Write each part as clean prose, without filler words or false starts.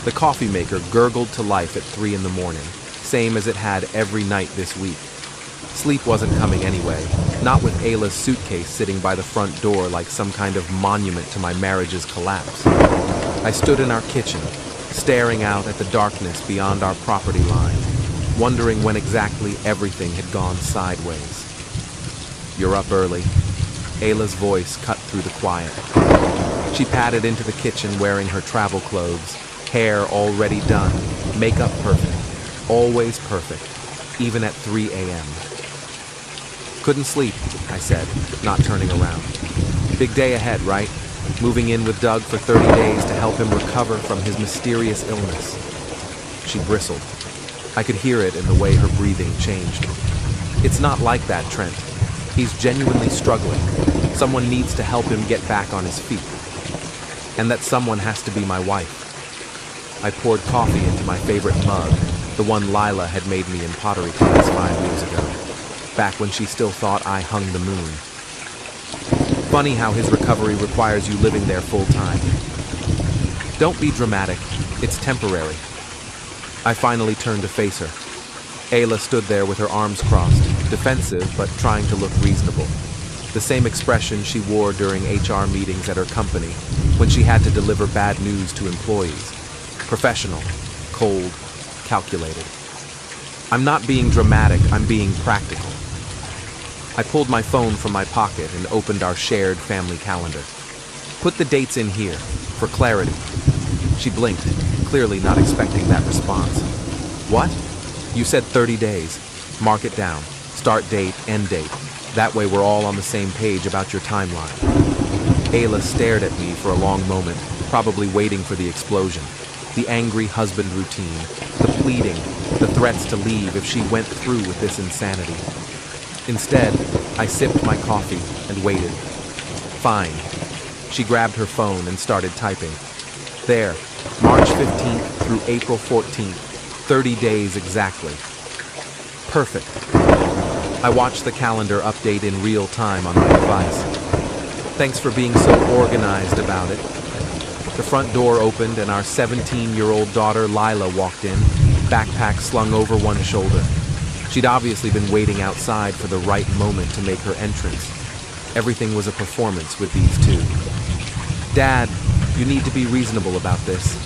The coffee maker gurgled to life at 3 in the morning, same as it had every night this week. Sleep wasn't coming anyway, not with Ayla's suitcase sitting by the front door like some kind of monument to my marriage's collapse. I stood in our kitchen, staring out at the darkness beyond our property line, wondering when exactly everything had gone sideways. "You're up early." Ayla's voice cut through the quiet. She padded into the kitchen wearing her travel clothes, hair already done, makeup perfect, always perfect, even at 3 a.m. "Couldn't sleep," I said, not turning around. "Big day ahead, right? Moving in with Doug for 30 days to help him recover from his mysterious illness." She bristled. I could hear it in the way her breathing changed. "It's not like that, Trent. He's genuinely struggling. Someone needs to help him get back on his feet. And that someone has to be my wife." I poured coffee into my favorite mug, the one Lila had made me in pottery class 5 years ago, back when she still thought I hung the moon. "Funny how his recovery requires you living there full time." "Don't be dramatic. It's temporary." I finally turned to face her. Ayla stood there with her arms crossed, defensive but trying to look reasonable. The same expression she wore during HR meetings at her company when she had to deliver bad news to employees. Professional, cold, calculated. "I'm not being dramatic, I'm being practical." I pulled my phone from my pocket and opened our shared family calendar. "Put the dates in here, for clarity." She blinked, clearly not expecting that response. "What? You said 30 days. Mark it down. Start date, end date. That way we're all on the same page about your timeline." Ayla stared at me for a long moment, probably waiting for the explosion. The angry husband routine, the pleading, the threats to leave if she went through with this insanity. Instead, I sipped my coffee and waited. "Fine." She grabbed her phone and started typing. "There, March 15th through April 14th, 30 days exactly." "Perfect." I watched the calendar update in real time on my device. "Thanks for being so organized about it." The front door opened and our 17-year-old daughter Lila walked in, backpack slung over one shoulder. She'd obviously been waiting outside for the right moment to make her entrance. Everything was a performance with these two. "Dad, you need to be reasonable about this,"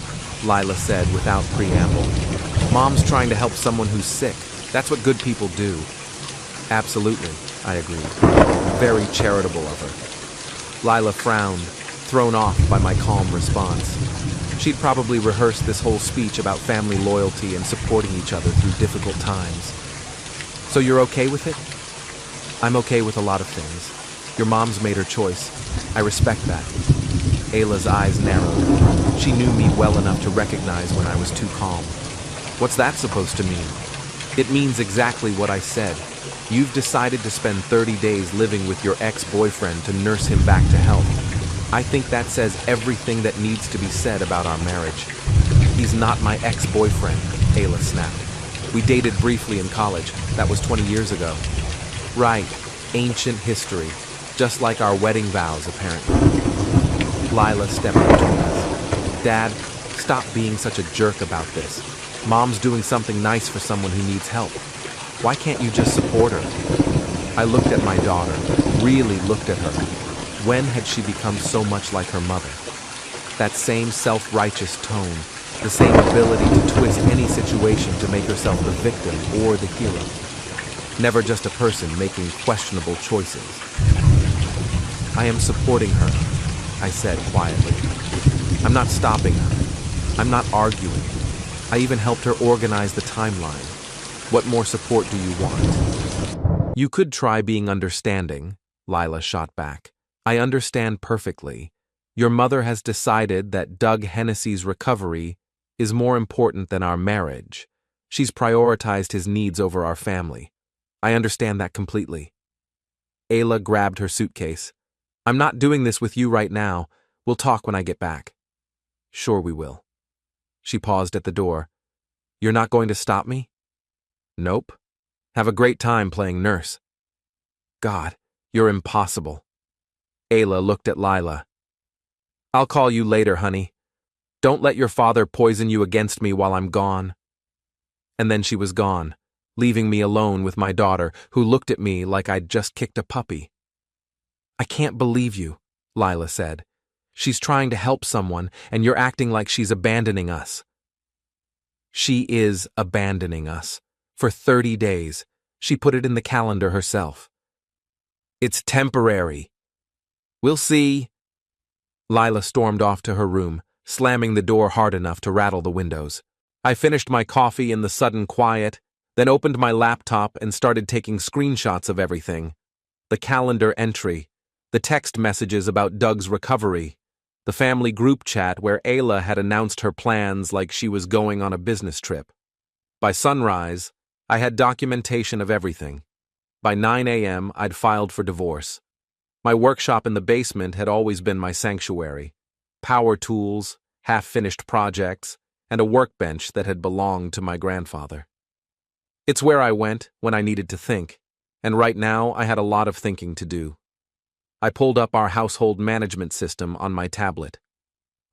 Lila said without preamble. "Mom's trying to help someone who's sick. That's what good people do." "Absolutely," I agreed. Very charitable of her. Lila frowned, thrown off by my calm response. She'd probably rehearsed this whole speech about family loyalty and supporting each other through difficult times. "So you're okay with it?" "I'm okay with a lot of things. Your mom's made her choice. I respect that." Ayla's eyes narrowed. She knew me well enough to recognize when I was too calm. "What's that supposed to mean?" "It means exactly what I said. You've decided to spend 30 days living with your ex-boyfriend to nurse him back to health. I think that says everything that needs to be said about our marriage." "He's not my ex-boyfriend," Ayla snapped. "We dated briefly in college. That was 20 years ago." "Right. Ancient history. Just like our wedding vows, apparently." Lila stepped between us. "Dad, stop being such a jerk about this. Mom's doing something nice for someone who needs help. Why can't you just support her?" I looked at my daughter, really looked at her. When had she become so much like her mother? That same self-righteous tone, the same ability to twist any situation to make herself the victim or the hero. Never just a person making questionable choices. "I am supporting her," I said quietly. "I'm not stopping her. I'm not arguing. I even helped her organize the timeline. What more support do you want?" "You could try being understanding," Lila shot back. "I understand perfectly. Your mother has decided that Doug Hennessy's recovery is more important than our marriage. She's prioritized his needs over our family. I understand that completely." Ayla grabbed her suitcase. "I'm not doing this with you right now. We'll talk when I get back." "Sure we will." She paused at the door. "You're not going to stop me?" "Nope. Have a great time playing nurse." "God, you're impossible." Ayla looked at Lila. "I'll call you later, honey." Don't let your father poison you against me while I'm gone. And then she was gone, leaving me alone with my daughter, who looked at me like I'd just kicked a puppy. I can't believe you, Lila said. She's trying to help someone, and you're acting like she's abandoning us. She is abandoning us. For 30 days. She put it in the calendar herself. It's temporary. We'll see. Lila stormed off to her room, slamming the door hard enough to rattle the windows. I finished my coffee in the sudden quiet, then opened my laptop and started taking screenshots of everything. The calendar entry, the text messages about Doug's recovery, the family group chat where Ayla had announced her plans like she was going on a business trip. By sunrise, I had documentation of everything. By 9 a.m., I'd filed for divorce. My workshop in the basement had always been my sanctuary. Power tools, half-finished projects, and a workbench that had belonged to my grandfather. It's where I went when I needed to think, and right now I had a lot of thinking to do. I pulled up our household management system on my tablet.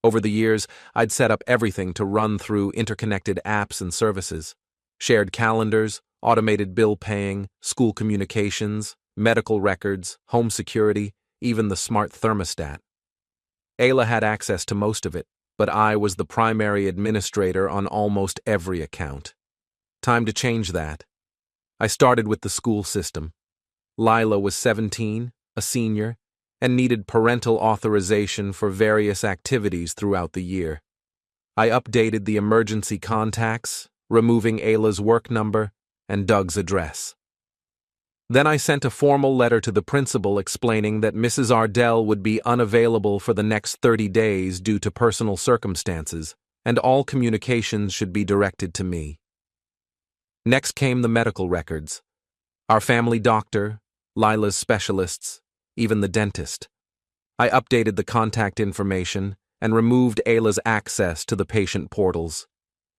Over the years, I'd set up everything to run through interconnected apps and services. Shared calendars, automated bill paying, school communications, medical records, home security, even the smart thermostat. Ayla had access to most of it, but I was the primary administrator on almost every account. Time to change that. I started with the school system. Lila was 17, a senior, and needed parental authorization for various activities throughout the year. I updated the emergency contacts, removing Ayla's work number and Doug's address. Then I sent a formal letter to the principal explaining that Mrs. Ardell would be unavailable for the next 30 days due to personal circumstances, and all communications should be directed to me. Next came the medical records. Our family doctor, Lila's specialists, even the dentist. I updated the contact information and removed Ayla's access to the patient portals.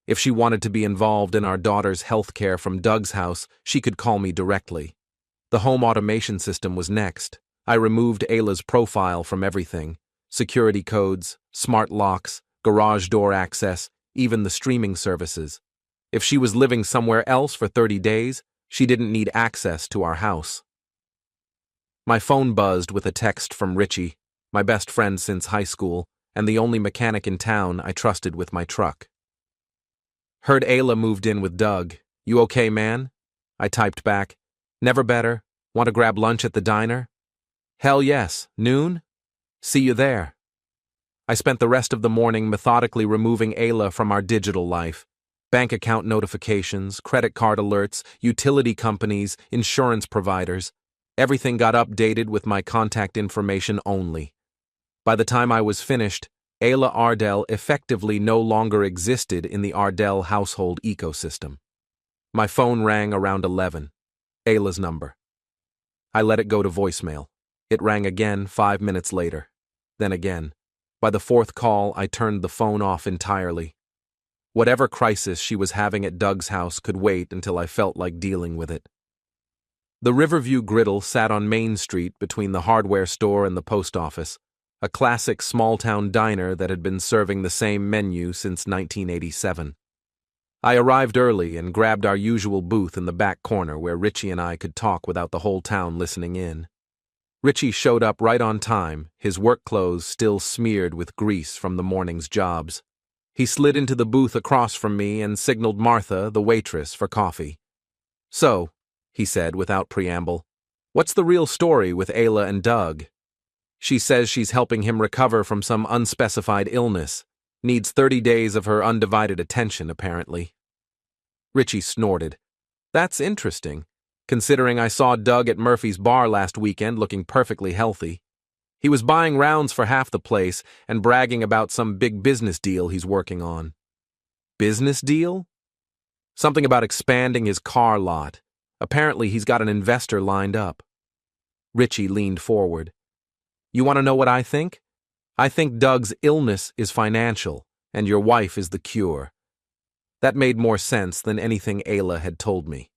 If she wanted to be involved in our daughter's health care from Doug's house, she could call me directly. The home automation system was next. I removed Ayla's profile from everything. Security codes, smart locks, garage door access, even the streaming services. If she was living somewhere else for 30 days, she didn't need access to our house. My phone buzzed with a text from Richie, my best friend since high school, and the only mechanic in town I trusted with my truck. Heard Ayla moved in with Doug. You okay, man? I typed back. Never better. Want to grab lunch at the diner? Hell yes. Noon? See you there. I spent the rest of the morning methodically removing Ayla from our digital life. Bank account notifications, credit card alerts, utility companies, insurance providers. Everything got updated with my contact information only. By the time I was finished, Ayla Ardell effectively no longer existed in the Ardell household ecosystem. My phone rang around 11. Ayla's number. I let it go to voicemail. It rang again 5 minutes later. Then again. By the fourth call, I turned the phone off entirely. Whatever crisis she was having at Doug's house could wait until I felt like dealing with it. The Riverview Griddle sat on Main Street between the hardware store and the post office, a classic small-town diner that had been serving the same menu since 1987. I arrived early and grabbed our usual booth in the back corner where Richie and I could talk without the whole town listening in. Richie showed up right on time, his work clothes still smeared with grease from the morning's jobs. He slid into the booth across from me and signaled Martha, the waitress, for coffee. So, he said without preamble, what's the real story with Ayla and Doug? She says she's helping him recover from some unspecified illness. Needs 30 days of her undivided attention, apparently. Richie snorted. That's interesting, considering I saw Doug at Murphy's bar last weekend looking perfectly healthy. He was buying rounds for half the place and bragging about some big business deal he's working on. Business deal? Something about expanding his car lot. Apparently he's got an investor lined up. Richie leaned forward. You want to know what I think? I think Doug's illness is financial, and your wife is the cure. That made more sense than anything Ayla had told me.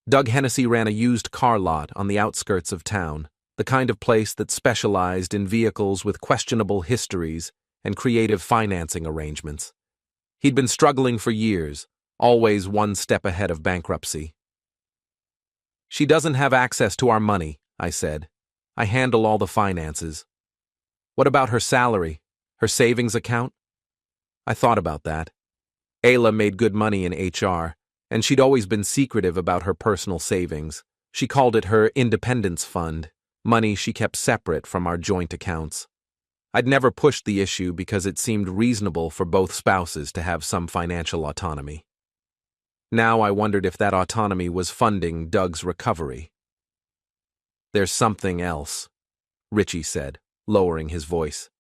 Doug Hennessy ran a used car lot on the outskirts of town, the kind of place that specialized in vehicles with questionable histories and creative financing arrangements. He'd been struggling for years, always one step ahead of bankruptcy. "She doesn't have access to our money," I said. "I handle all the finances." "What about her salary? Her savings account?" I thought about that. Ayla made good money in HR, and she'd always been secretive about her personal savings. She called it her independence fund, money she kept separate from our joint accounts. I'd never pushed the issue because it seemed reasonable for both spouses to have some financial autonomy. Now I wondered if that autonomy was funding Doug's recovery. "There's something else," Richie said, lowering his voice.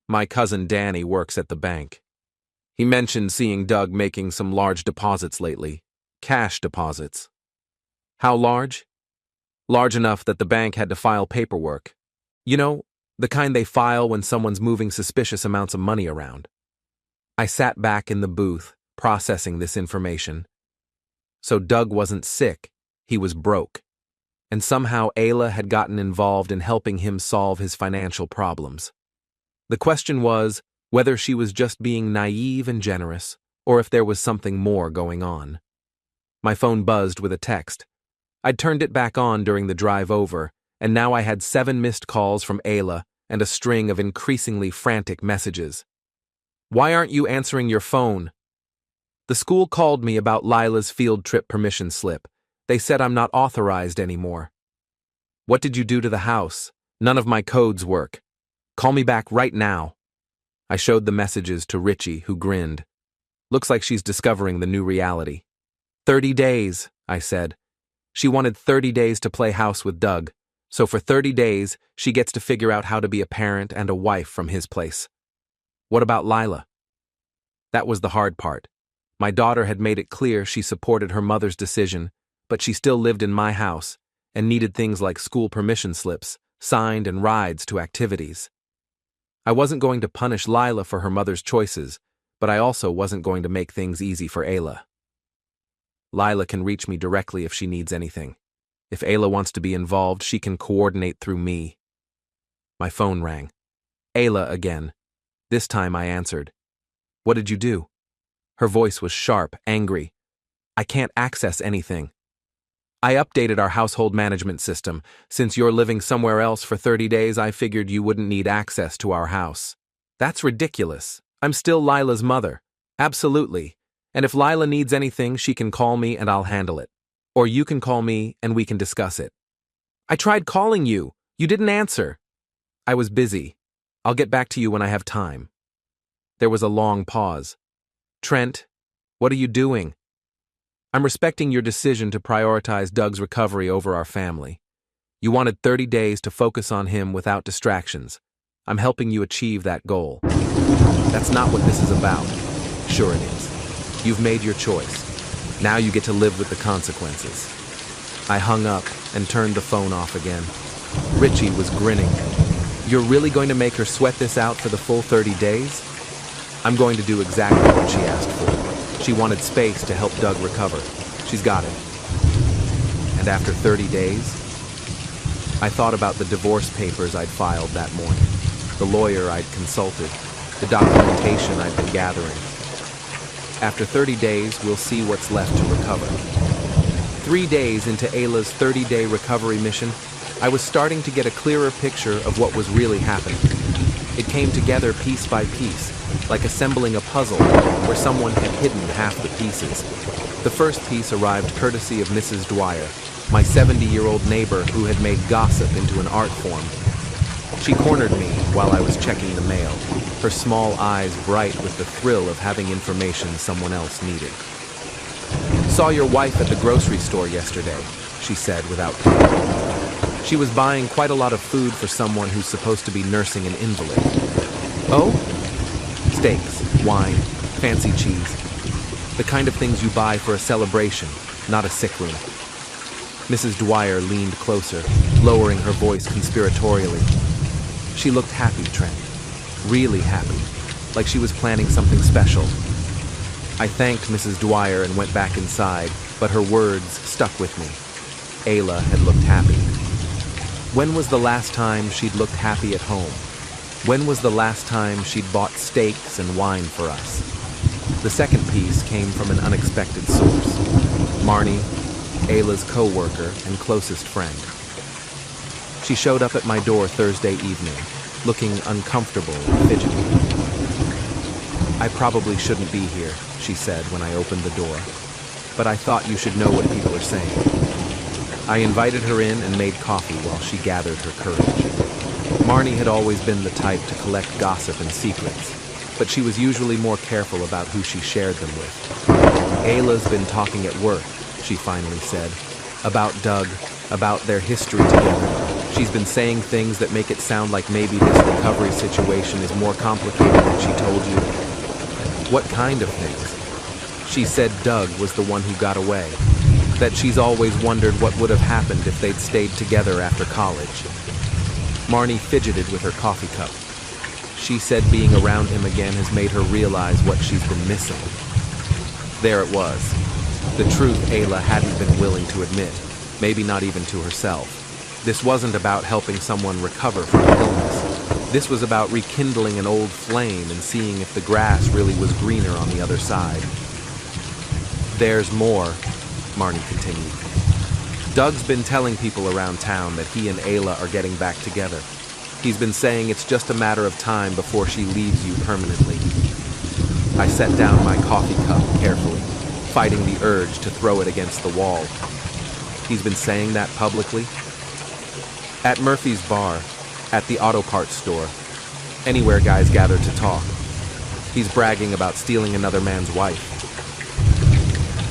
"My cousin Danny works at the bank. He mentioned seeing Doug making some large deposits lately, cash deposits." "How large?" "Large enough that the bank had to file paperwork. You know, the kind they file when someone's moving suspicious amounts of money around." I sat back in the booth, processing this information. So Doug wasn't sick, he was broke. And somehow Ayla had gotten involved in helping him solve his financial problems. The question was whether she was just being naive and generous, or if there was something more going on. My phone buzzed with a text. I'd turned it back on during the drive over, and now I had 7 missed calls from Ayla and a string of increasingly frantic messages. "Why aren't you answering your phone?" "The school called me about Lila's field trip permission slip. They said I'm not authorized anymore." "What did you do to the house? None of my codes work. Call me back right now." I showed the messages to Richie, who grinned. "Looks like she's discovering the new reality." 30 days, I said. She wanted 30 days to play house with Doug, so for 30 days, she gets to figure out how to be a parent and a wife from his place. "What about Lila?" That was the hard part. My daughter had made it clear she supported her mother's decision, but she still lived in my house and needed things like school permission slips, signed, and rides to activities. I wasn't going to punish Lila for her mother's choices, but I also wasn't going to make things easy for Ayla. "Lila can reach me directly if she needs anything. If Ayla wants to be involved, she can coordinate through me." My phone rang. Ayla again. This time I answered. "What did you do?" Her voice was sharp, angry. "I can't access anything." "I updated our household management system. Since you're living somewhere else for 30 days, I figured you wouldn't need access to our house." "That's ridiculous. I'm still Lila's mother." "Absolutely. And if Lila needs anything, she can call me and I'll handle it. Or you can call me and we can discuss it." "I tried calling you. You didn't answer." "I was busy. I'll get back to you when I have time." There was a long pause. "Trent, what are you doing?" "I'm respecting your decision to prioritize Doug's recovery over our family. You wanted 30 days to focus on him without distractions. I'm helping you achieve that goal." "That's not what this is about." "Sure it is. You've made your choice. Now you get to live with the consequences." I hung up and turned the phone off again. Richie was grinning. "You're really going to make her sweat this out for the full 30 days? "I'm going to do exactly what she asked for. She wanted space to help Doug recover. She's got it." And after 30 days, I thought about the divorce papers I'd filed that morning, the lawyer I'd consulted, the documentation I'd been gathering. After 30 days, we'll see what's left to recover. 3 days into Ayla's 30-day recovery mission, I was starting to get a clearer picture of what was really happening. It came together piece by piece, like assembling a puzzle where someone had hidden half the pieces. The first piece arrived courtesy of Mrs. Dwyer, my 70-year-old neighbor who had made gossip into an art form. She cornered me while I was checking the mail, her small eyes bright with the thrill of having information someone else needed. "Saw your wife at the grocery store yesterday," she said without pain. "She was buying quite a lot of food for someone who's supposed to be nursing an invalid." "Oh?" "Steaks, wine, fancy cheese. The kind of things you buy for a celebration, not a sick room." Mrs. Dwyer leaned closer, lowering her voice conspiratorially. She looked happy, Trent. Really happy, like she was planning something special. I thanked Mrs. Dwyer and went back inside, but her words stuck with me. Ayla had looked happy. When was the last time she'd looked happy at home? When was the last time she'd bought steaks and wine for us? The second piece came from an unexpected source. Marnie, Ayla's co-worker and closest friend. She showed up at my door Thursday evening, looking uncomfortable and fidgety. "I probably shouldn't be here," she said when I opened the door, "but I thought you should know what people are saying." I invited her in and made coffee while she gathered her courage. Marnie had always been the type to collect gossip and secrets, but she was usually more careful about who she shared them with. "Ayla's been talking at work," she finally said, "about Doug, about their history together. She's been saying things that make it sound like maybe this recovery situation is more complicated than she told you." "What kind of things?" "She said Doug was the one who got away, that she's always wondered what would have happened if they'd stayed together after college." Marnie fidgeted with her coffee cup. "She said being around him again has made her realize what she's been missing." There it was. The truth Ayla hadn't been willing to admit, maybe not even to herself. This wasn't about helping someone recover from illness. This was about rekindling an old flame and seeing if the grass really was greener on the other side. "There's more," Marnie continued. "Doug's been telling people around town that he and Ayla are getting back together. He's been saying it's just a matter of time before she leaves you permanently." I set down my coffee cup carefully, fighting the urge to throw it against the wall. "He's been saying that publicly?" "At Murphy's bar, at the auto parts store, anywhere guys gather to talk. He's bragging about stealing another man's wife."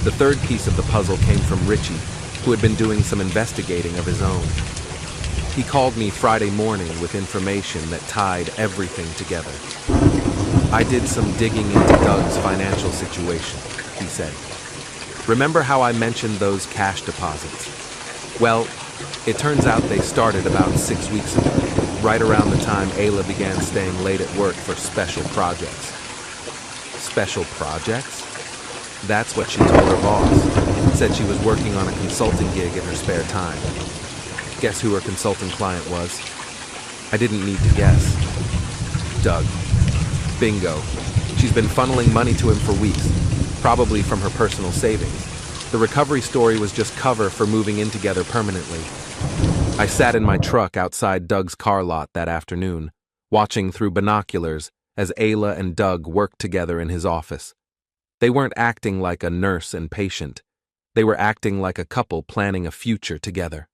The third piece of the puzzle came from Richie, who had been doing some investigating of his own. He called me Friday morning with information that tied everything together. "I did some digging into Doug's financial situation," he said. "Remember how I mentioned those cash deposits? Well, it turns out they started about 6 weeks ago, right around the time Ayla began staying late at work for special projects." "Special projects?" That's what she told her boss. Said she was working on a consulting gig in her spare time. Guess who her consulting client was? I didn't need to guess. Doug. Bingo. She's been funneling money to him for weeks, probably from her personal savings. The recovery story was just cover for moving in together permanently. I sat in my truck outside Doug's car lot that afternoon, watching through binoculars as Ayla and Doug worked together in his office. They weren't acting like a nurse and patient. They were acting like a couple planning a future together.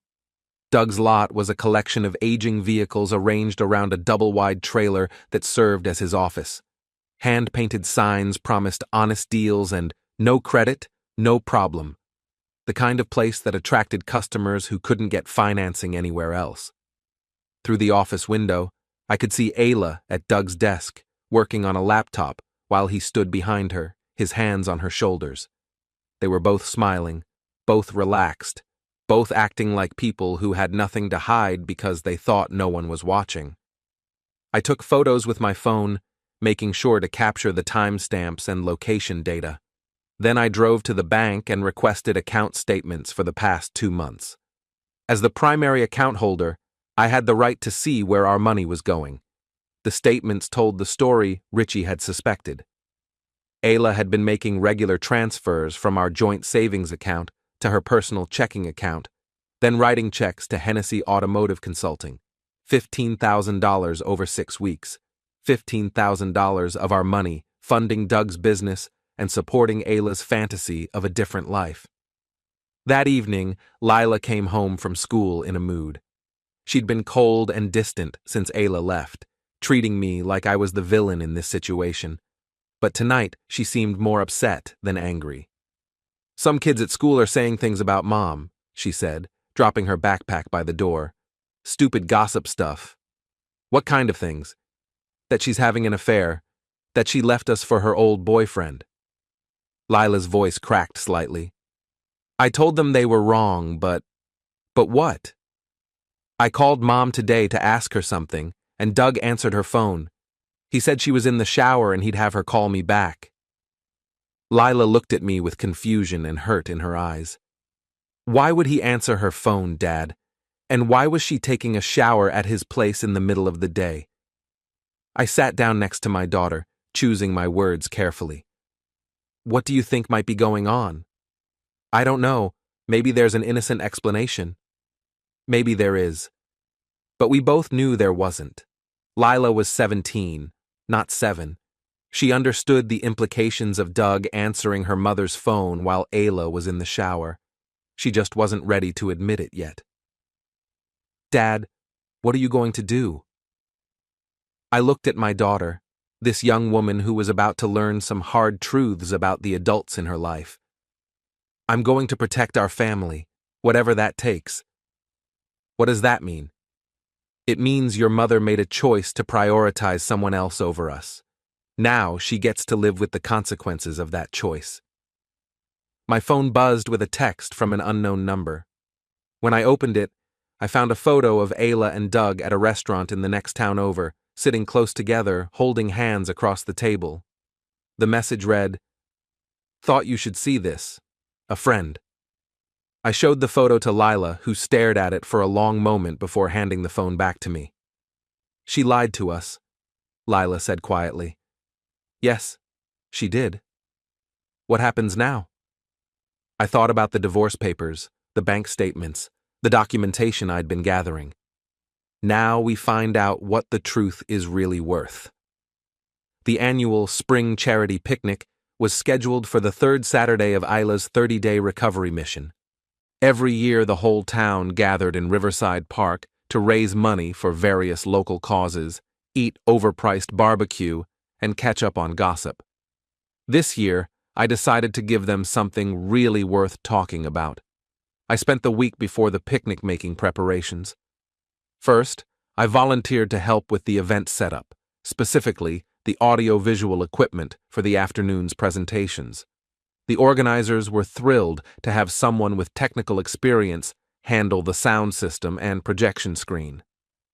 Doug's lot was a collection of aging vehicles arranged around a double-wide trailer that served as his office. Hand-painted signs promised honest deals and no credit, no problem. The kind of place that attracted customers who couldn't get financing anywhere else. Through the office window, I could see Ayla at Doug's desk, working on a laptop while he stood behind her, his hands on her shoulders. They were both smiling, both relaxed, both acting like people who had nothing to hide because they thought no one was watching. I took photos with my phone, making sure to capture the timestamps and location data. Then I drove to the bank and requested account statements for the past 2 months. As the primary account holder, I had the right to see where our money was going. The statements told the story Richie had suspected. Ayla had been making regular transfers from our joint savings account to her personal checking account, then writing checks to Hennessy Automotive Consulting, $15,000 over 6 weeks, $15,000 of our money funding Doug's business and supporting Ayla's fantasy of a different life. That evening, Lila came home from school in a mood. She'd been cold and distant since Ayla left, treating me like I was the villain in this situation. But tonight, she seemed more upset than angry. "Some kids at school are saying things about Mom," she said, dropping her backpack by the door. "Stupid gossip stuff." "What kind of things?" "That she's having an affair. That she left us for her old boyfriend." Lila's voice cracked slightly. "I told them they were wrong, but what?" "I called Mom today to ask her something, and Doug answered her phone. He said she was in the shower and he'd have her call me back." Lila looked at me with confusion and hurt in her eyes. Why would he answer her phone, Dad? And why was she taking a shower at his place in the middle of the day? I sat down next to my daughter, choosing my words carefully. What do you think might be going on? I don't know. Maybe there's an innocent explanation. Maybe there is. But we both knew there wasn't. Lila was 17, not 7. She understood the implications of Doug answering her mother's phone while Ayla was in the shower. She just wasn't ready to admit it yet. Dad, what are you going to do? I looked at my daughter, this young woman who was about to learn some hard truths about the adults in her life. I'm going to protect our family, whatever that takes. What does that mean? It means your mother made a choice to prioritize someone else over us. Now she gets to live with the consequences of that choice. My phone buzzed with a text from an unknown number. When I opened it, I found a photo of Ayla and Doug at a restaurant in the next town over, sitting close together, holding hands across the table. The message read, "Thought you should see this. A friend." I showed the photo to Lila, who stared at it for a long moment before handing the phone back to me. She lied to us, Lila said quietly. Yes, she did. What happens now? I thought about the divorce papers, the bank statements, the documentation I'd been gathering. Now we find out what the truth is really worth. The annual spring charity picnic was scheduled for the third Saturday of Isla's 30-day recovery mission. Every year the whole town gathered in Riverside Park to raise money for various local causes, eat overpriced barbecue, and catch up on gossip. This year, I decided to give them something really worth talking about. I spent the week before the picnic-making preparations. First, I volunteered to help with the event setup, specifically the audio-visual equipment for the afternoon's presentations. The organizers were thrilled to have someone with technical experience handle the sound system and projection screen.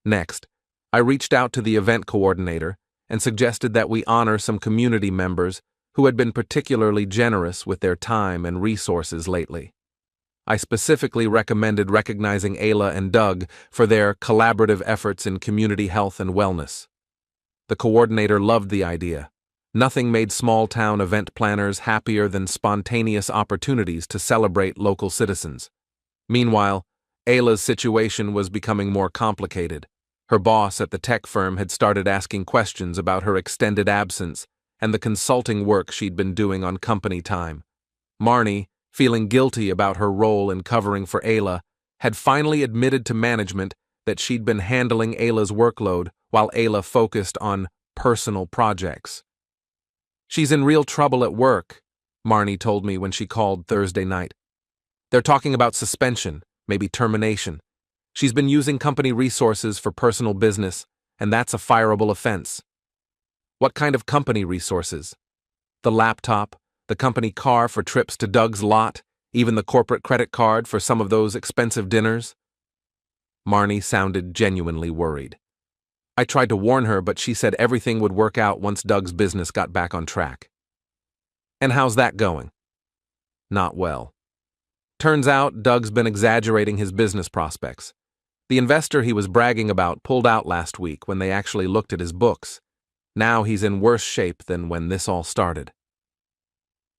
Next, I reached out to the event coordinator and suggested that we honor some community members who had been particularly generous with their time and resources lately. I specifically recommended recognizing Ayla and Doug for their collaborative efforts in community health and wellness. The coordinator loved the idea. Nothing made small-town event planners happier than spontaneous opportunities to celebrate local citizens. Meanwhile, Ayla's situation was becoming more complicated. Her boss at the tech firm had started asking questions about her extended absence and the consulting work she'd been doing on company time. Marnie, feeling guilty about her role in covering for Ayla, had finally admitted to management that she'd been handling Ayla's workload while Ayla focused on personal projects. She's in real trouble at work, Marnie told me when she called Thursday night. They're talking about suspension, maybe termination. She's been using company resources for personal business, and that's a fireable offense. What kind of company resources? The laptop, the company car for trips to Doug's lot, even the corporate credit card for some of those expensive dinners? Marnie sounded genuinely worried. I tried to warn her, but she said everything would work out once Doug's business got back on track. And how's that going? Not well. Turns out Doug's been exaggerating his business prospects. The investor he was bragging about pulled out last week when they actually looked at his books. Now he's in worse shape than when this all started.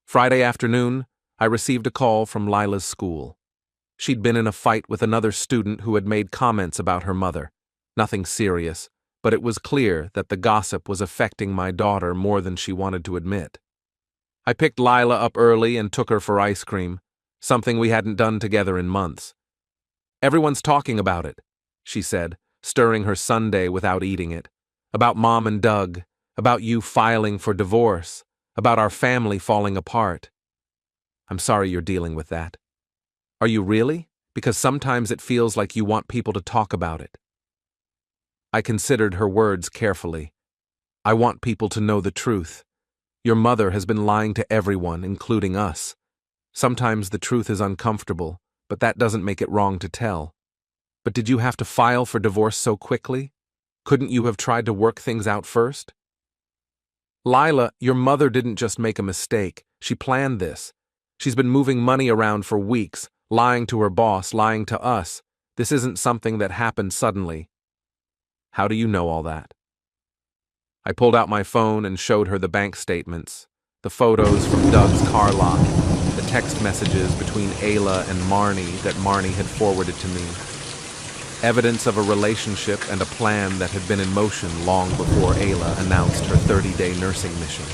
Friday afternoon, I received a call from Lila's school. She'd been in a fight with another student who had made comments about her mother. Nothing serious, but it was clear that the gossip was affecting my daughter more than she wanted to admit. I picked Lila up early and took her for ice cream, something we hadn't done together in months. Everyone's talking about it, she said, stirring her sundae without eating it. About Mom and Doug, about you filing for divorce, about our family falling apart. I'm sorry you're dealing with that. Are you really? Because sometimes it feels like you want people to talk about it. I considered her words carefully. I want people to know the truth. Your mother has been lying to everyone, including us. Sometimes the truth is uncomfortable, but that doesn't make it wrong to tell. But did you have to file for divorce so quickly? Couldn't you have tried to work things out first? Lila, your mother didn't just make a mistake. She planned this. She's been moving money around for weeks, lying to her boss, lying to us. This isn't something that happened suddenly. How do you know all that? I pulled out my phone and showed her the bank statements, the photos from Doug's car lot, the text messages between Ayla and Marnie that Marnie had forwarded to me. Evidence of a relationship and a plan that had been in motion long before Ayla announced her 30-day nursing mission.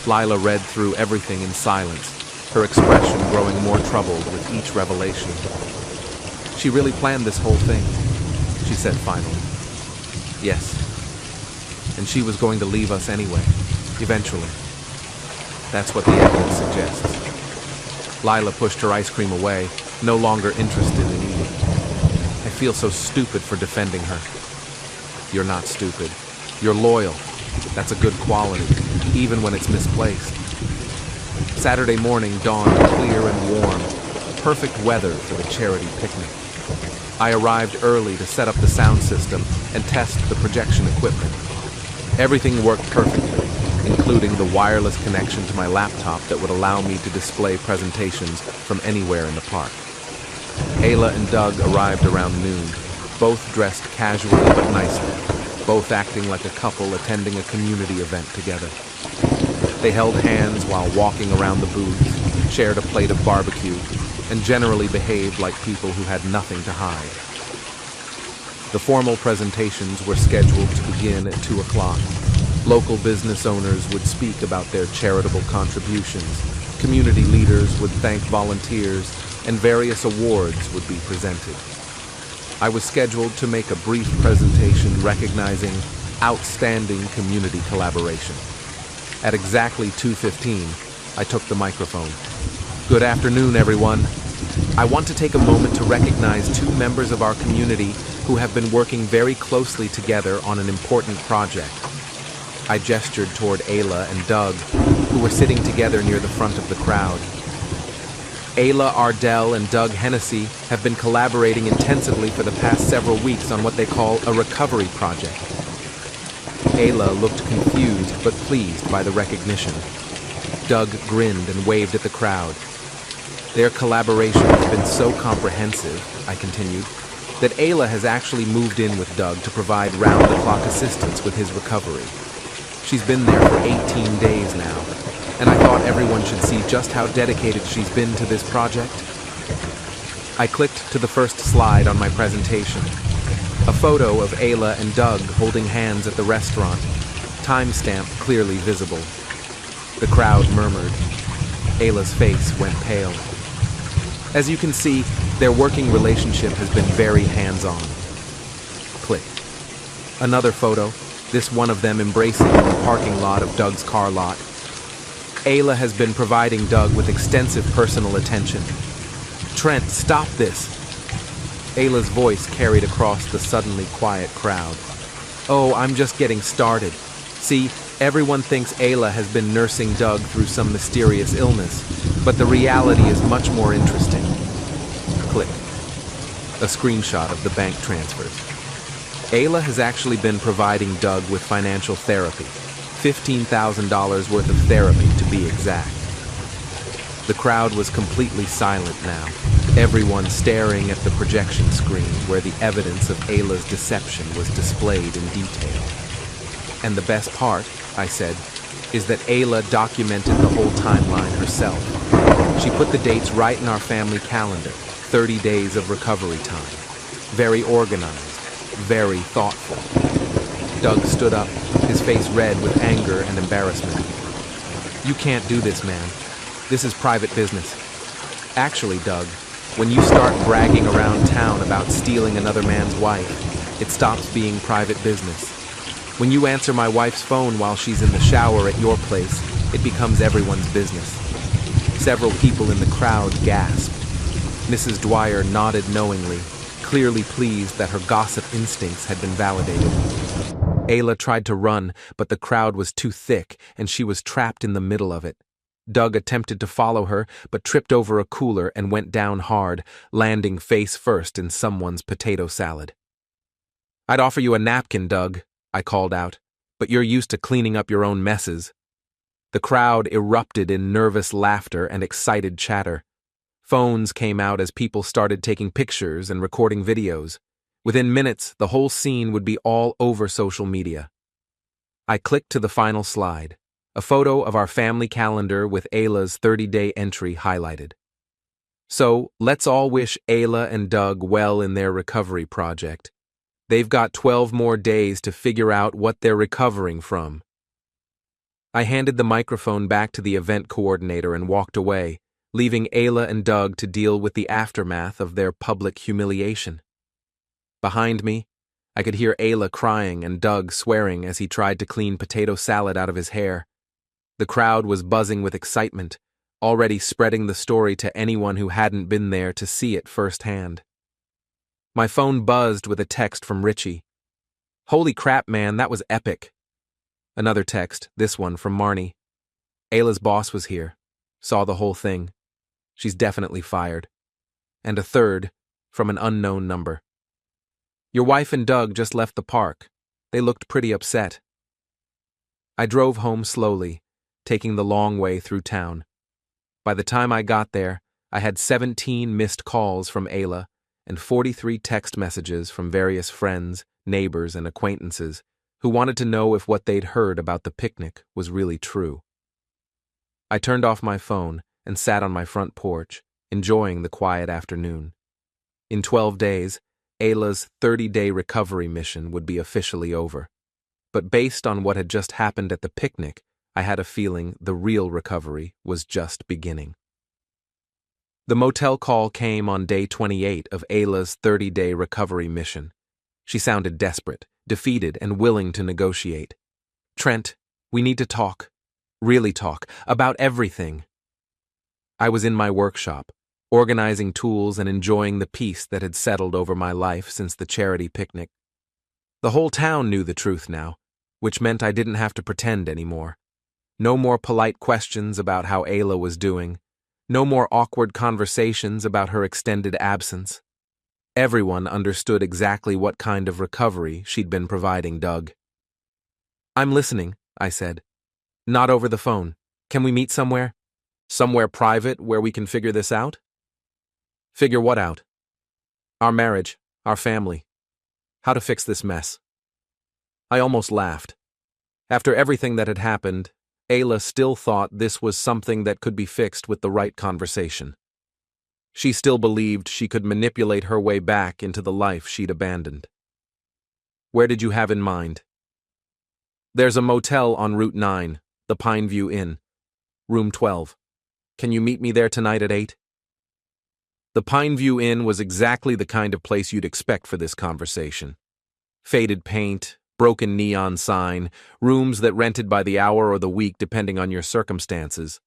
Lila read through everything in silence, her expression growing more troubled with each revelation. She really planned this whole thing, she said finally. Yes. And she was going to leave us anyway, eventually. That's what the evidence suggests. Lila pushed her ice cream away, no longer interested in eating. I feel so stupid for defending her. You're not stupid. You're loyal. That's a good quality, even when it's misplaced. Saturday morning dawned clear and warm, perfect weather for the charity picnic. I arrived early to set up the sound system and test the projection equipment. Everything worked perfectly, including the wireless connection to my laptop that would allow me to display presentations from anywhere in the park. Ayla and Doug arrived around noon, both dressed casually but nicely, both acting like a couple attending a community event together. They held hands while walking around the booths, shared a plate of barbecue, and generally behaved like people who had nothing to hide. The formal presentations were scheduled to begin at 2 o'clock. Local business owners would speak about their charitable contributions, community leaders would thank volunteers, and various awards would be presented. I was scheduled to make a brief presentation recognizing outstanding community collaboration. At exactly 2:15, I took the microphone. Good afternoon, everyone. I want to take a moment to recognize 2 members of our community who have been working very closely together on an important project. I gestured toward Ayla and Doug, who were sitting together near the front of the crowd. Ayla Ardell and Doug Hennessy have been collaborating intensively for the past several weeks on what they call a recovery project. Ayla looked confused but pleased by the recognition. Doug grinned and waved at the crowd. Their collaboration has been so comprehensive, I continued, that Ayla has actually moved in with Doug to provide round-the-clock assistance with his recovery. She's been there for 18 days now, and I thought everyone should see just how dedicated she's been to this project. I clicked to the first slide on my presentation, a photo of Ayla and Doug holding hands at the restaurant, timestamp clearly visible. The crowd murmured. Ayla's face went pale. As you can see, their working relationship has been very hands-on. Click. Another photo, this one of them embracing in the parking lot of Doug's car lot. Ayla has been providing Doug with extensive personal attention. Trent, stop this! Ayla's voice carried across the suddenly quiet crowd. Oh, I'm just getting started. See, everyone thinks Ayla has been nursing Doug through some mysterious illness, but the reality is much more interesting. Click. A screenshot of the bank transfers. Ayla has actually been providing Doug with financial therapy, $15,000 worth of therapy to be exact. The crowd was completely silent now, everyone staring at the projection screen where the evidence of Ayla's deception was displayed in detail. And the best part, I said, is that Ayla documented the whole timeline herself. She put the dates right in our family calendar, 30 days of recovery time. Very organized, very thoughtful. Doug stood up, his face red with anger and embarrassment. You can't do this, man. This is private business. Actually, Doug, when you start bragging around town about stealing another man's wife, it stops being private business. When you answer my wife's phone while she's in the shower at your place, it becomes everyone's business. Several people in the crowd gasped. Mrs. Dwyer nodded knowingly, clearly pleased that her gossip instincts had been validated. Ayla tried to run, but the crowd was too thick, and she was trapped in the middle of it. Doug attempted to follow her, but tripped over a cooler and went down hard, landing face first in someone's potato salad. I'd offer you a napkin, Doug, I called out, but you're used to cleaning up your own messes. The crowd erupted in nervous laughter and excited chatter. Phones came out as people started taking pictures and recording videos. Within minutes, the whole scene would be all over social media. I clicked to the final slide, a photo of our family calendar with Ayla's 30-day entry highlighted. So, let's all wish Ayla and Doug well in their recovery project. They've got 12 more days to figure out what they're recovering from. I handed the microphone back to the event coordinator and walked away, leaving Ayla and Doug to deal with the aftermath of their public humiliation. Behind me, I could hear Ayla crying and Doug swearing as he tried to clean potato salad out of his hair. The crowd was buzzing with excitement, already spreading the story to anyone who hadn't been there to see it firsthand. My phone buzzed with a text from Richie. "Holy crap, man, that was epic." Another text, this one from Marnie. "Ayla's boss was here. Saw the whole thing. She's definitely fired." And a third, from an unknown number. "Your wife and Doug just left the park. They looked pretty upset." I drove home slowly, taking the long way through town. By the time I got there, I had 17 missed calls from Ayla and 43 text messages from various friends, neighbors, and acquaintances who wanted to know if what they'd heard about the picnic was really true. I turned off my phone and sat on my front porch, enjoying the quiet afternoon. In 12 days, Ayla's 30-day recovery mission would be officially over. But based on what had just happened at the picnic, I had a feeling the real recovery was just beginning. The motel call came on day 28 of Ayla's 30-day recovery mission. She sounded desperate, defeated, and willing to negotiate. "Trent, we need to talk. Really talk. About everything." I was in my workshop, organizing tools and enjoying the peace that had settled over my life since the charity picnic. The whole town knew the truth now, which meant I didn't have to pretend anymore. No more polite questions about how Ayla was doing. No more awkward conversations about her extended absence. Everyone understood exactly what kind of recovery she'd been providing Doug. "I'm listening," I said. "Not over the phone. Can we meet somewhere? Somewhere private where we can figure this out?" "Figure what out?" "Our marriage, our family. How to fix this mess." I almost laughed. After everything that had happened, Ayla still thought this was something that could be fixed with the right conversation. She still believed she could manipulate her way back into the life she'd abandoned. "Where did you have in mind?" "There's a motel on Route 9, the Pineview Inn. Room 12. Can you meet me there tonight at 8? The Pineview Inn was exactly the kind of place you'd expect for this conversation. Faded paint, broken neon sign, rooms that rented by the hour or the week depending on your circumstances.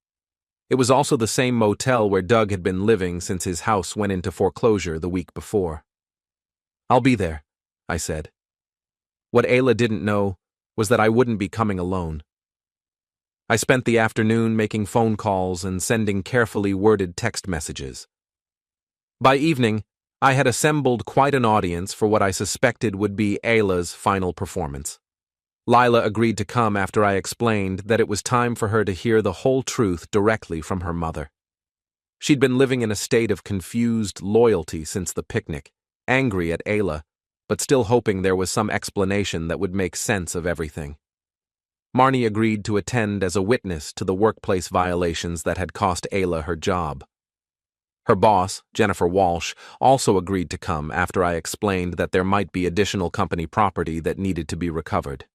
It was also the same motel where Doug had been living since his house went into foreclosure the week before. "I'll be there," I said. What Ayla didn't know was that I wouldn't be coming alone. I spent the afternoon making phone calls and sending carefully worded text messages. By evening, I had assembled quite an audience for what I suspected would be Ayla's final performance. Lila agreed to come after I explained that it was time for her to hear the whole truth directly from her mother. She'd been living in a state of confused loyalty since the picnic, angry at Ayla, but still hoping there was some explanation that would make sense of everything. Marnie agreed to attend as a witness to the workplace violations that had cost Ayla her job. Her boss, Jennifer Walsh, also agreed to come after I explained that there might be additional company property that needed to be recovered.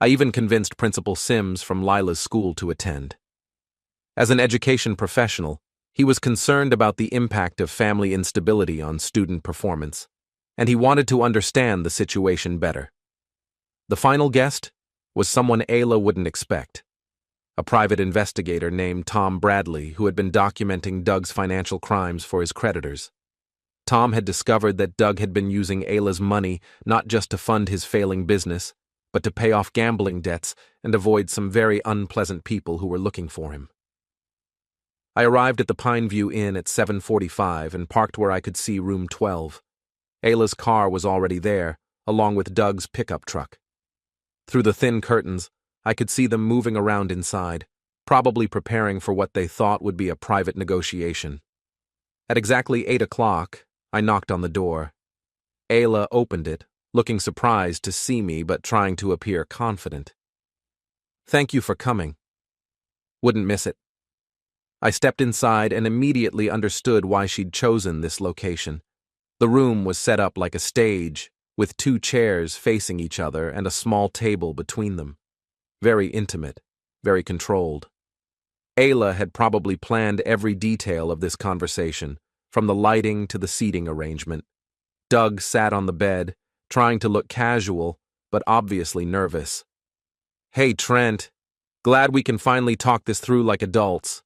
I even convinced Principal Sims from Lila's school to attend. As an education professional, he was concerned about the impact of family instability on student performance, and he wanted to understand the situation better. The final guest was someone Ayla wouldn't expect. A private investigator named Tom Bradley who had been documenting Doug's financial crimes for his creditors. Tom had discovered that Doug had been using Ayla's money not just to fund his failing business, but to pay off gambling debts and avoid some very unpleasant people who were looking for him. I arrived at the Pineview Inn at 7:45 and parked where I could see room 12. Ayla's car was already there, along with Doug's pickup truck. Through the thin curtains, I could see them moving around inside, probably preparing for what they thought would be a private negotiation. At exactly 8 o'clock, I knocked on the door. Ayla opened it, looking surprised to see me but trying to appear confident. Thank you for coming. Wouldn't miss it. I stepped inside and immediately understood why she'd chosen this location. The room was set up like a stage, with 2 chairs facing each other and a small table between them. Very intimate, very controlled. Ayla had probably planned every detail of this conversation, from the lighting to the seating arrangement. Doug sat on the bed, trying to look casual, but obviously nervous. Hey, Trent. Glad we can finally talk this through like adults.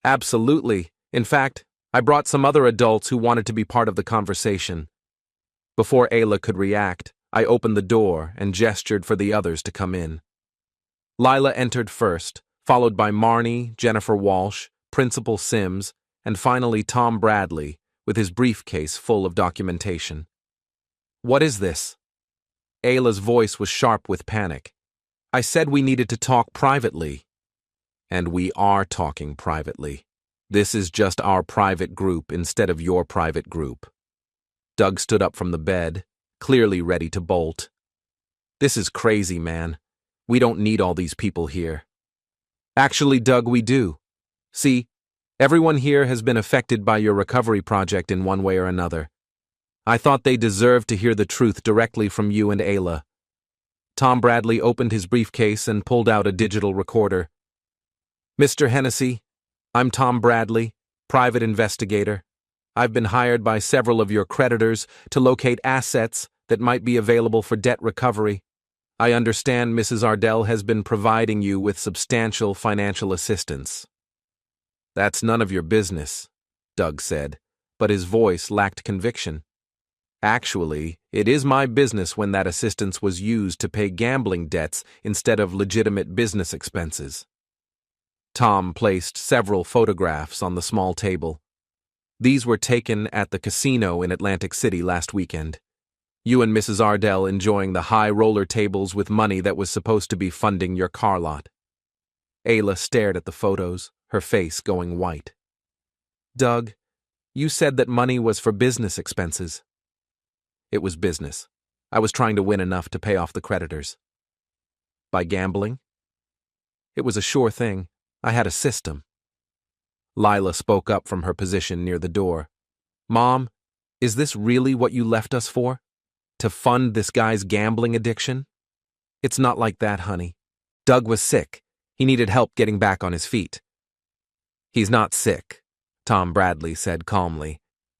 Absolutely. In fact, I brought some other adults who wanted to be part of the conversation. Before Ayla could react, I opened the door and gestured for the others to come in. Lila entered first, followed by Marnie, Jennifer Walsh, Principal Sims, and finally Tom Bradley, with his briefcase full of documentation. What is this? Ayla's voice was sharp with panic. I said we needed to talk privately. And we are talking privately. This is just our private group instead of your private group. Doug stood up from the bed, clearly ready to bolt. This is crazy, man. We don't need all these people here. Actually, Doug, we do. See, everyone here has been affected by your recovery project in one way or another. I thought they deserved to hear the truth directly from you and Ayla. Tom Bradley opened his briefcase and pulled out a digital recorder. Mr. Hennessy, I'm Tom Bradley, private investigator. I've been hired by several of your creditors to locate assets that might be available for debt recovery. I understand Mrs. Ardell has been providing you with substantial financial assistance. That's none of your business, Doug said, but his voice lacked conviction. Actually, it is my business when that assistance was used to pay gambling debts instead of legitimate business expenses. Tom placed several photographs on the small table. These were taken at the casino in Atlantic City last weekend. You and Mrs. Ardell enjoying the high roller tables with money that was supposed to be funding your car lot. Ayla stared at the photos, her face going white. Doug, you said that money was for business expenses. It was business. I was trying to win enough to pay off the creditors. By gambling? It was a sure thing. I had a system. Lila spoke up from her position near the door. Mom, is this really what you left us for? To fund this guy's gambling addiction? It's not like that, honey. Doug was sick. He needed help getting back on his feet. He's not sick, Tom Bradley said calmly.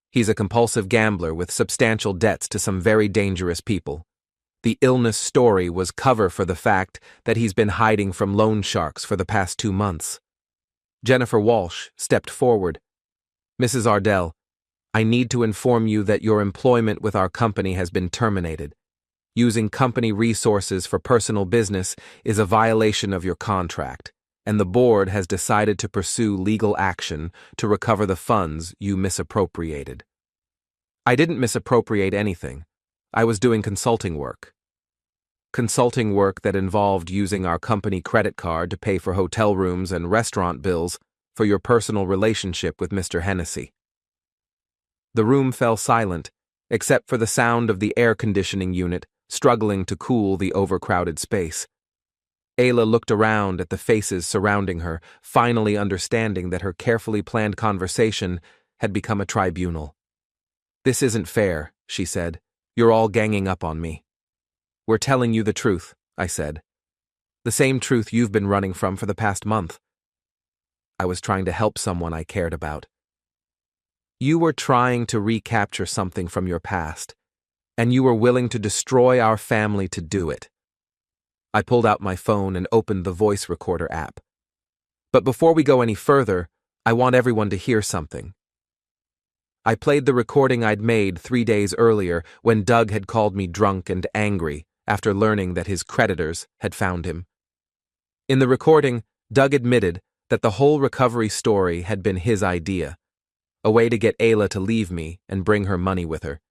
He's a compulsive gambler with substantial debts to some very dangerous people. The illness story was cover for the fact that he's been hiding from loan sharks for the past 2 months. Jennifer Walsh stepped forward. Mrs. Ardell, I need to inform you that your employment with our company has been terminated. Using company resources for personal business is a violation of your contract, and the board has decided to pursue legal action to recover the funds you misappropriated. I didn't misappropriate anything. I was doing consulting work. Consulting work that involved using our company credit card to pay for hotel rooms and restaurant bills for your personal relationship with Mr. Hennessy. The room fell silent, except for the sound of the air conditioning unit struggling to cool the overcrowded space. Ayla looked around at the faces surrounding her, finally understanding that her carefully planned conversation had become a tribunal. This isn't fair, she said. You're all ganging up on me. We're telling you the truth, I said. The same truth you've been running from for the past month. I was trying to help someone I cared about. You were trying to recapture something from your past, and you were willing to destroy our family to do it. I pulled out my phone and opened the voice recorder app. But before we go any further, I want everyone to hear something. I played the recording I'd made 3 days earlier when Doug had called me drunk and angry after learning that his creditors had found him. In the recording, Doug admitted that the whole recovery story had been his idea, a way to get Ayla to leave me and bring her money with her.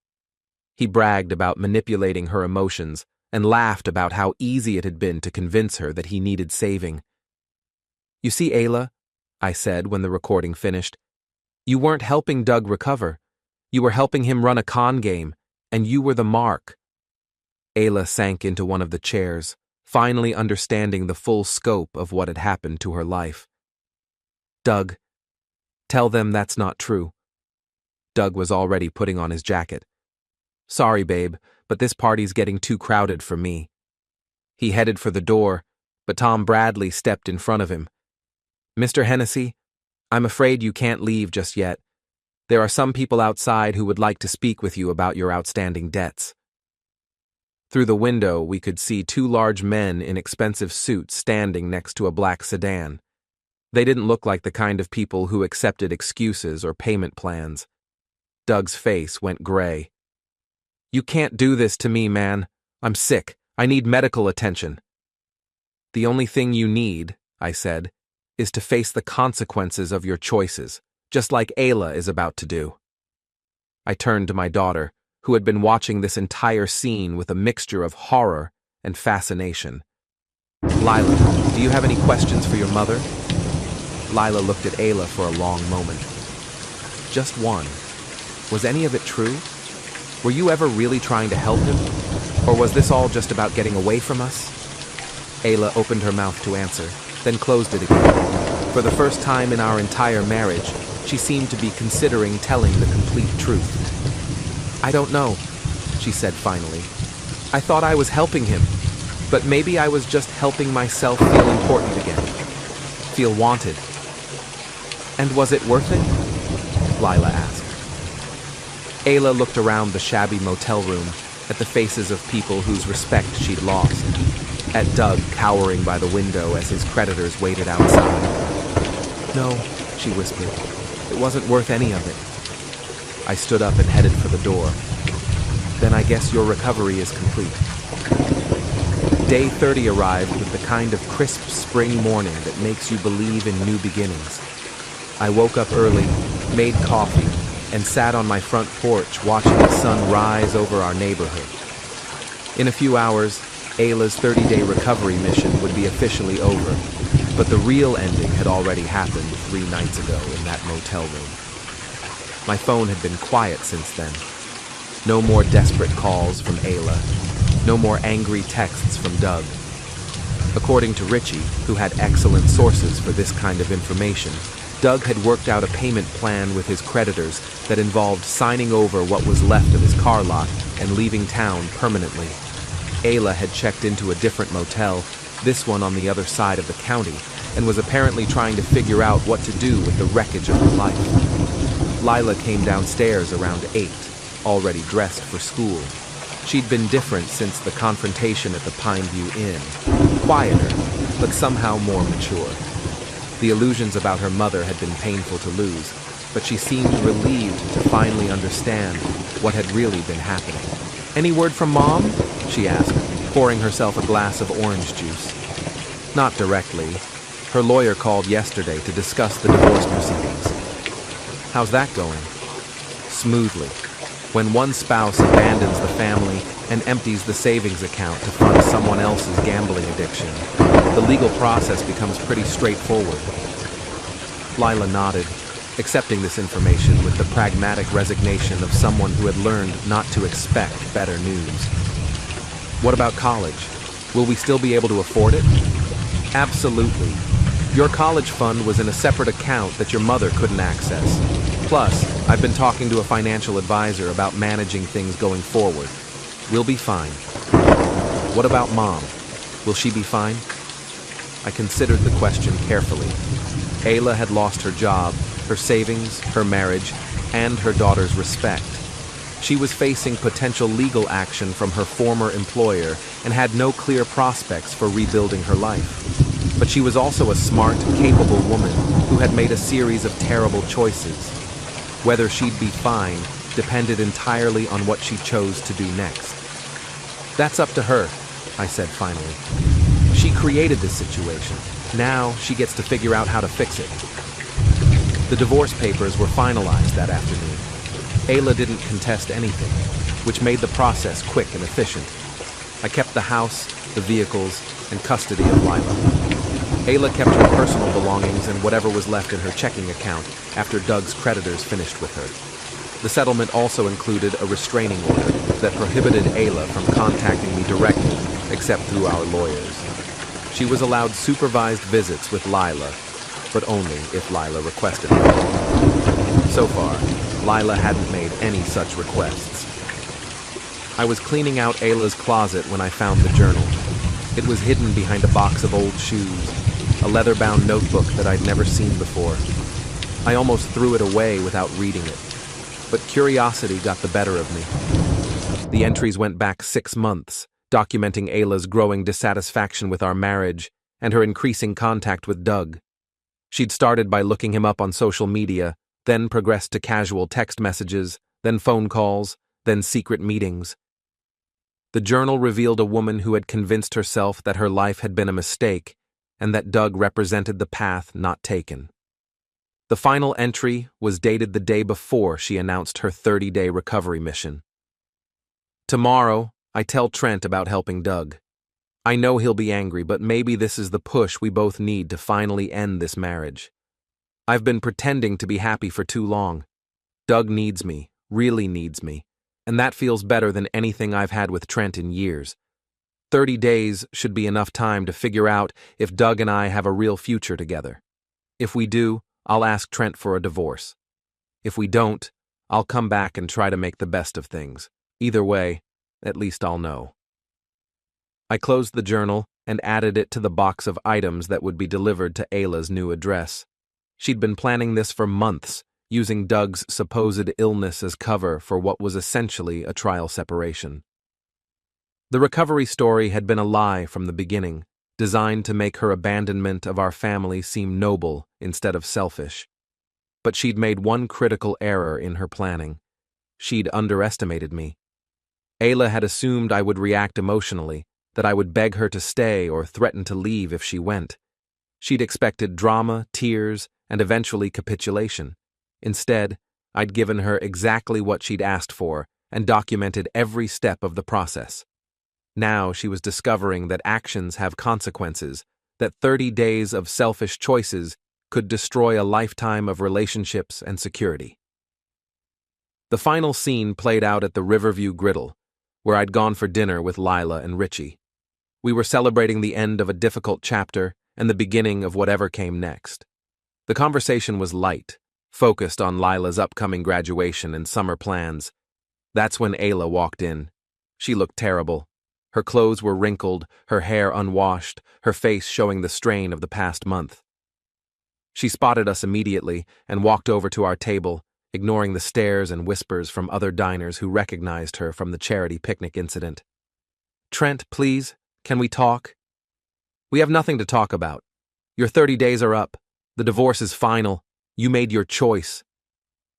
He bragged about manipulating her emotions and laughed about how easy it had been to convince her that he needed saving. You see, Ayla, I said when the recording finished, you weren't helping Doug recover. You were helping him run a con game, and you were the mark. Ayla sank into one of the chairs, finally understanding the full scope of what had happened to her life. "Doug, tell them that's not true." Doug was already putting on his jacket. "Sorry, babe, but this party's getting too crowded for me." He headed for the door, but Tom Bradley stepped in front of him. "Mr. Hennessy, I'm afraid you can't leave just yet. There are some people outside who would like to speak with you about your outstanding debts." Through the window, we could see two large men in expensive suits standing next to a black sedan. They didn't look like the kind of people who accepted excuses or payment plans. Doug's face went gray. "You can't do this to me, man. I'm sick. I need medical attention." "The only thing you need," I said, "is to face the consequences of your choices, just like Ayla is about to do." I turned to my daughter, who had been watching this entire scene with a mixture of horror and fascination. "Lila, do you have any questions for your mother?" Lila looked at Ayla for a long moment. "Just one. Was any of it true? Were you ever really trying to help him? Or was this all just about getting away from us?" Ayla opened her mouth to answer, then closed it again. For the first time in our entire marriage, she seemed to be considering telling the complete truth. "I don't know," she said finally. "I thought I was helping him, but maybe I was just helping myself feel important again. Feel wanted." "And was it worth it?" Lila asked. Ayla looked around the shabby motel room at the faces of people whose respect she'd lost, at Doug cowering by the window as his creditors waited outside. "No," she whispered, "it wasn't worth any of it." I stood up and headed for the door. "Then I guess your recovery is complete." Day 30 arrived with the kind of crisp spring morning that makes you believe in new beginnings. I woke up early, made coffee, and sat on my front porch watching the sun rise over our neighborhood. In a few hours, Ayla's 30-day recovery mission would be officially over, but the real ending had already happened 3 nights ago in that motel room. My phone had been quiet since then. No more desperate calls from Ayla. No more angry texts from Doug. According to Richie, who had excellent sources for this kind of information, Doug had worked out a payment plan with his creditors that involved signing over what was left of his car lot and leaving town permanently. Ayla had checked into a different motel, this one on the other side of the county, and was apparently trying to figure out what to do with the wreckage of her life. Lila came downstairs around 8, already dressed for school. She'd been different since the confrontation at the Pineview Inn. Quieter, but somehow more mature. The illusions about her mother had been painful to lose, but she seemed relieved to finally understand what had really been happening. "Any word from Mom?" she asked, pouring herself a glass of orange juice. "Not directly. Her lawyer called yesterday to discuss the divorce proceedings." "How's that going?" "Smoothly. When one spouse abandons the family and empties the savings account to fund someone else's gambling addiction, the legal process becomes pretty straightforward." Lila nodded, accepting this information with the pragmatic resignation of someone who had learned not to expect better news. "What about college? Will we still be able to afford it?" "Absolutely. Your college fund was in a separate account that your mother couldn't access. Plus, I've been talking to a financial advisor about managing things going forward. We'll be fine." "What about Mom? Will she be fine?" I considered the question carefully. Ayla had lost her job, her savings, her marriage, and her daughter's respect. She was facing potential legal action from her former employer and had no clear prospects for rebuilding her life. But she was also a smart, capable woman who had made a series of terrible choices. Whether she'd be fine depended entirely on what she chose to do next. "That's up to her," I said finally. "She created this situation. Now she gets to figure out how to fix it." The divorce papers were finalized that afternoon. Ayla didn't contest anything, which made the process quick and efficient. I kept the house, the vehicles, and custody of Lila. Ayla kept her personal belongings and whatever was left in her checking account after Doug's creditors finished with her. The settlement also included a restraining order that prohibited Ayla from contacting me directly except through our lawyers. She was allowed supervised visits with Lila, but only if Lila requested them. So far, Lila hadn't made any such requests. I was cleaning out Ayla's closet when I found the journal. It was hidden behind a box of old shoes, a leather-bound notebook that I'd never seen before. I almost threw it away without reading it, but curiosity got the better of me. The entries went back 6 months, documenting Ayla's growing dissatisfaction with our marriage and her increasing contact with Doug. She'd started by looking him up on social media, then progressed to casual text messages, then phone calls, then secret meetings. The journal revealed a woman who had convinced herself that her life had been a mistake and that Doug represented the path not taken. The final entry was dated the day before she announced her 30-day recovery mission. Tomorrow, I tell Trent about helping Doug. I know he'll be angry, but maybe this is the push we both need to finally end this marriage. I've been pretending to be happy for too long. Doug needs me, really needs me, and that feels better than anything I've had with Trent in years. 30 days should be enough time to figure out if Doug and I have a real future together. If we do, I'll ask Trent for a divorce. If we don't, I'll come back and try to make the best of things. Either way, at least I'll know. I closed the journal and added it to the box of items that would be delivered to Ayla's new address. She'd been planning this for months, using Doug's supposed illness as cover for what was essentially a trial separation. The recovery story had been a lie from the beginning, designed to make her abandonment of our family seem noble instead of selfish. But she'd made one critical error in her planning. She'd underestimated me. Ayla had assumed I would react emotionally, that I would beg her to stay or threaten to leave if she went. She'd expected drama, tears, and eventually capitulation. Instead, I'd given her exactly what she'd asked for and documented every step of the process. Now she was discovering that actions have consequences, that 30 days of selfish choices could destroy a lifetime of relationships and security. The final scene played out at the Riverview Griddle, where I'd gone for dinner with Lila and Richie. We were celebrating the end of a difficult chapter and the beginning of whatever came next. The conversation was light, focused on Lila's upcoming graduation and summer plans. That's when Ayla walked in. She looked terrible. Her clothes were wrinkled, her hair unwashed, her face showing the strain of the past month. She spotted us immediately and walked over to our table, ignoring the stares and whispers from other diners who recognized her from the charity picnic incident. "Trent, please, can we talk?" "We have nothing to talk about. Your 30 days are up. The divorce is final. You made your choice."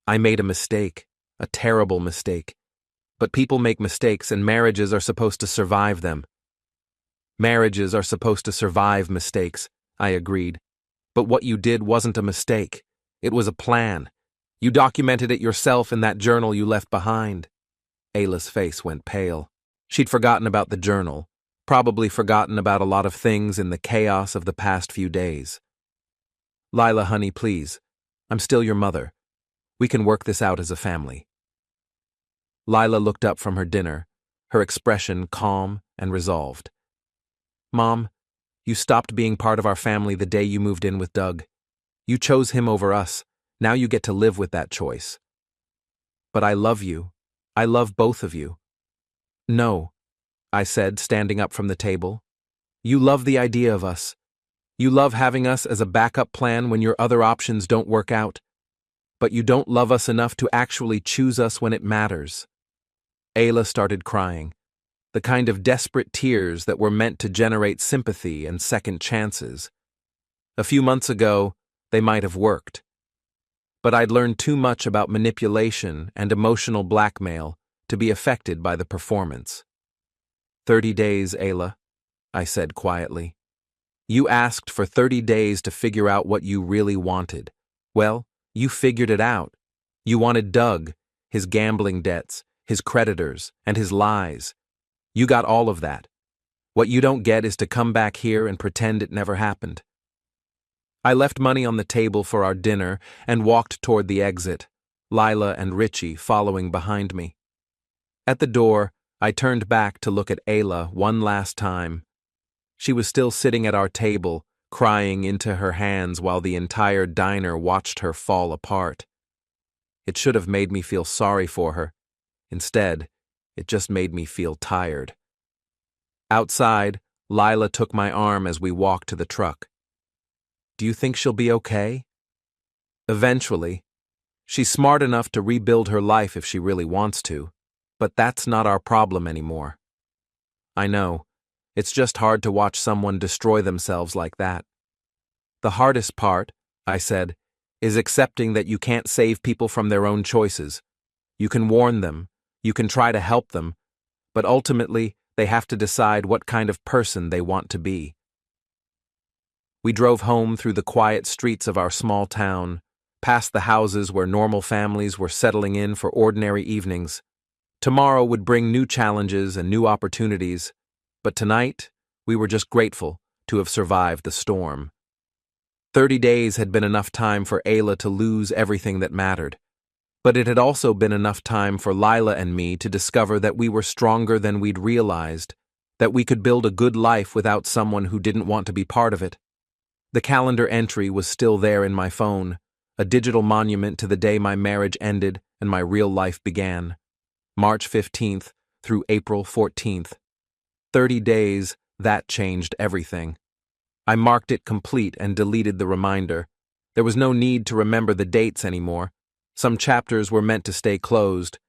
"I made a mistake, a terrible mistake. But people make mistakes and marriages are supposed to survive them." "Marriages are supposed to survive mistakes," I agreed. "But what you did wasn't a mistake. It was a plan. You documented it yourself in that journal you left behind." Ayla's face went pale. She'd forgotten about the journal, probably forgotten about a lot of things in the chaos of the past few days. "Lila, honey, please. I'm still your mother. We can work this out as a family." Lila looked up from her dinner, her expression calm and resolved. "Mom, you stopped being part of our family the day you moved in with Doug. You chose him over us. Now you get to live with that choice." "But I love you. I love both of you." "No," I said, standing up from the table. "You love the idea of us. You love having us as a backup plan when your other options don't work out. But you don't love us enough to actually choose us when it matters." Ayla started crying, the kind of desperate tears that were meant to generate sympathy and second chances. A few months ago, they might have worked. But I'd learned too much about manipulation and emotional blackmail to be affected by the performance. 30 days, Ayla," I said quietly. "You asked for 30 days to figure out what you really wanted. Well, you figured it out. You wanted Doug, his gambling debts, his creditors, and his lies. You got all of that. What you don't get is to come back here and pretend it never happened." I left money on the table for our dinner and walked toward the exit, Lila and Richie following behind me. At the door, I turned back to look at Ayla one last time. She was still sitting at our table, crying into her hands while the entire diner watched her fall apart. It should have made me feel sorry for her. Instead, it just made me feel tired. Outside, Lila took my arm as we walked to the truck. "Do you think she'll be okay?" "Eventually. She's smart enough to rebuild her life if she really wants to, but that's not our problem anymore." "I know. It's just hard to watch someone destroy themselves like that." "The hardest part," I said, "is accepting that you can't save people from their own choices. You can warn them, you can try to help them, but ultimately they have to decide what kind of person they want to be." We drove home through the quiet streets of our small town, past the houses where normal families were settling in for ordinary evenings. Tomorrow would bring new challenges and new opportunities, but tonight we were just grateful to have survived the storm. 30 days had been enough time for Ayla to lose everything that mattered, but it had also been enough time for Lila and me to discover that we were stronger than we'd realized, that we could build a good life without someone who didn't want to be part of it. The calendar entry was still there in my phone, a digital monument to the day my marriage ended and my real life began. March 15th through April 14th. 30 days, that changed everything. I marked it complete and deleted the reminder. There was no need to remember the dates anymore. Some chapters were meant to stay closed,